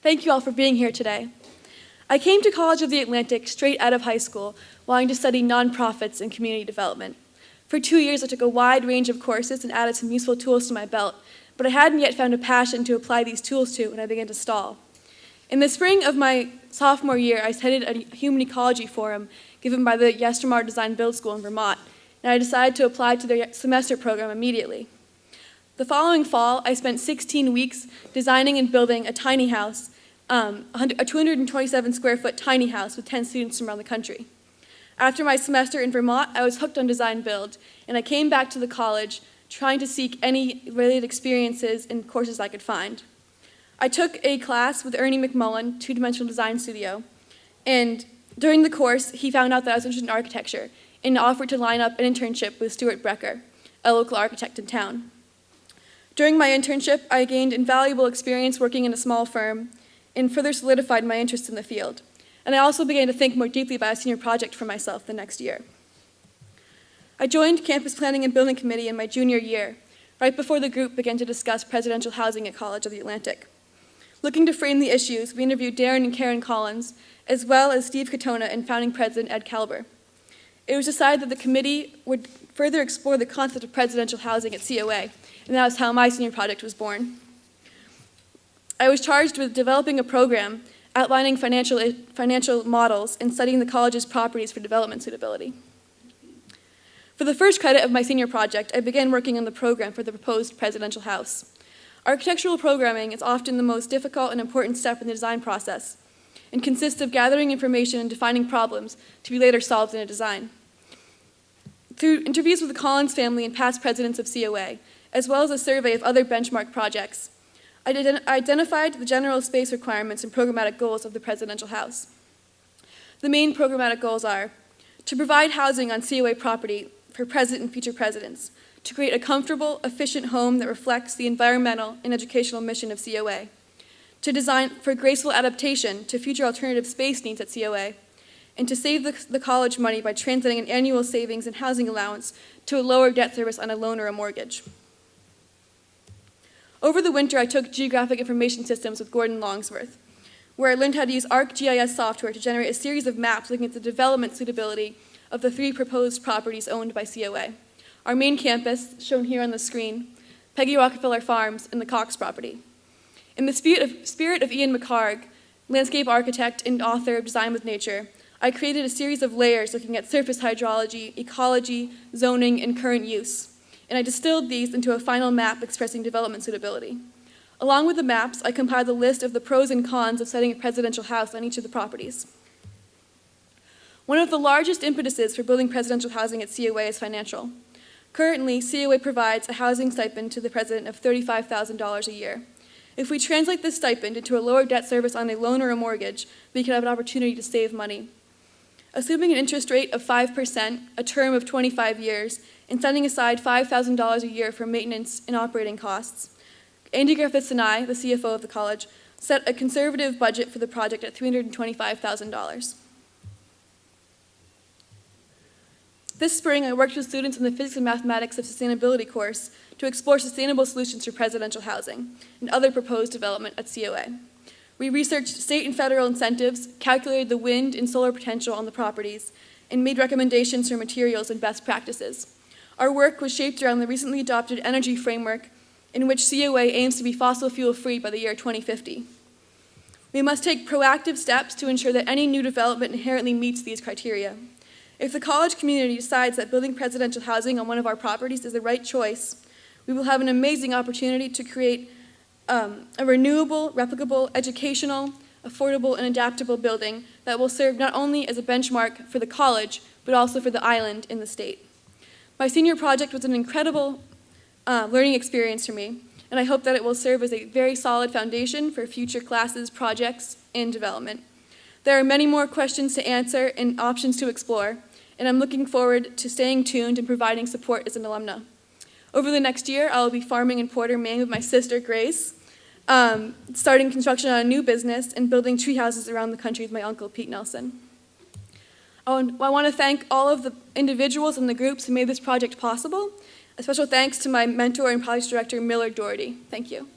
Thank you all for being here today. I came to College of the Atlantic straight out of high school, wanting to study nonprofits and community development. For 2 years, I took a wide range of courses and added some useful tools to my belt, but I hadn't yet found a passion to apply these tools to when I began to stall. In the spring of my sophomore year, I attended a human ecology forum given by the Yestermar Design Build School in Vermont, and I decided to apply to their semester program immediately. The following fall, I spent 16 weeks designing and building a tiny house, a 227 square foot tiny house with 10 students from around the country. After my semester in Vermont, I was hooked on design build, and I came back to the college trying to seek any related experiences and courses I could find. I took a class with Ernie McMullen, Two-Dimensional Design Studio, and during the course, he found out that I was interested in architecture and offered to line up an internship with Stuart Brecker, a local architect in town. During my internship, I gained invaluable experience working in a small firm and further solidified my interest in the field. And I also began to think more deeply about a senior project for myself the next year. I joined Campus Planning and Building Committee in my junior year, right before the group began to discuss presidential housing at College of the Atlantic. Looking to frame the issues, we interviewed Darren and Karen Collins, as well as Steve Katona and founding president Ed Kalber. It was decided that the committee would further explore the concept of presidential housing at COA, and that was how my senior project was born. I was charged with developing a program outlining financial models and studying the college's properties for development suitability. For the first credit of my senior project, I began working on the program for the proposed presidential house. Architectural programming is often the most difficult and important step in the design process and consists of gathering information and defining problems to be later solved in a design. Through interviews with the Collins family and past presidents of COA, as well as a survey of other benchmark projects, I identified the general space requirements and programmatic goals of the presidential house. The main programmatic goals are to provide housing on COA property for present and future presidents, to create a comfortable, efficient home that reflects the environmental and educational mission of COA, to design for graceful adaptation to future alternative space needs at COA, and to save the college money by translating an annual savings and housing allowance to a lower debt service on a loan or a mortgage. Over the winter, I took Geographic Information Systems with Gordon Longsworth, where I learned how to use ArcGIS software to generate a series of maps looking at the development suitability of the 3 proposed properties owned by COA. Our main campus, shown here on the screen, Peggy Rockefeller Farms, and the Cox property. In the spirit of Ian McHarg, landscape architect and author of Design with Nature, I created a series of layers looking at surface hydrology, ecology, zoning, and current use. And I distilled these into a final map expressing development suitability. Along with the maps, I compiled a list of the pros and cons of setting a presidential house on each of the properties. One of the largest impetuses for building presidential housing at COA is financial. Currently, COA provides a housing stipend to the president of $35,000 a year. If we translate this stipend into a lower debt service on a loan or a mortgage, we can have an opportunity to save money. Assuming an interest rate of 5%, a term of 25 years, and setting aside $5,000 a year for maintenance and operating costs, Andy Griffiths and I, the CFO of the college, set a conservative budget for the project at $325,000. This spring, I worked with students in the Physics and Mathematics of Sustainability course to explore sustainable solutions for presidential housing and other proposed development at COA. We researched state and federal incentives, calculated the wind and solar potential on the properties, and made recommendations for materials and best practices. Our work was shaped around the recently adopted energy framework in which COA aims to be fossil fuel-free by the year 2050. We must take proactive steps to ensure that any new development inherently meets these criteria. If the college community decides that building presidential housing on one of our properties is the right choice, we will have an amazing opportunity to create a renewable, replicable, educational, affordable, and adaptable building that will serve not only as a benchmark for the college, but also for the island and the state. My senior project was an incredible learning experience for me, and I hope that it will serve as a very solid foundation for future classes, projects, and development. There are many more questions to answer and options to explore, and I'm looking forward to staying tuned and providing support as an alumna. Over the next year, I will be farming in Porter, Maine with my sister, Grace, starting construction on a new business and building tree houses around the country with my uncle, Pete Nelson. I want to thank all of the individuals and the groups who made this project possible. A special thanks to my mentor and project director, Millard Doherty. Thank you.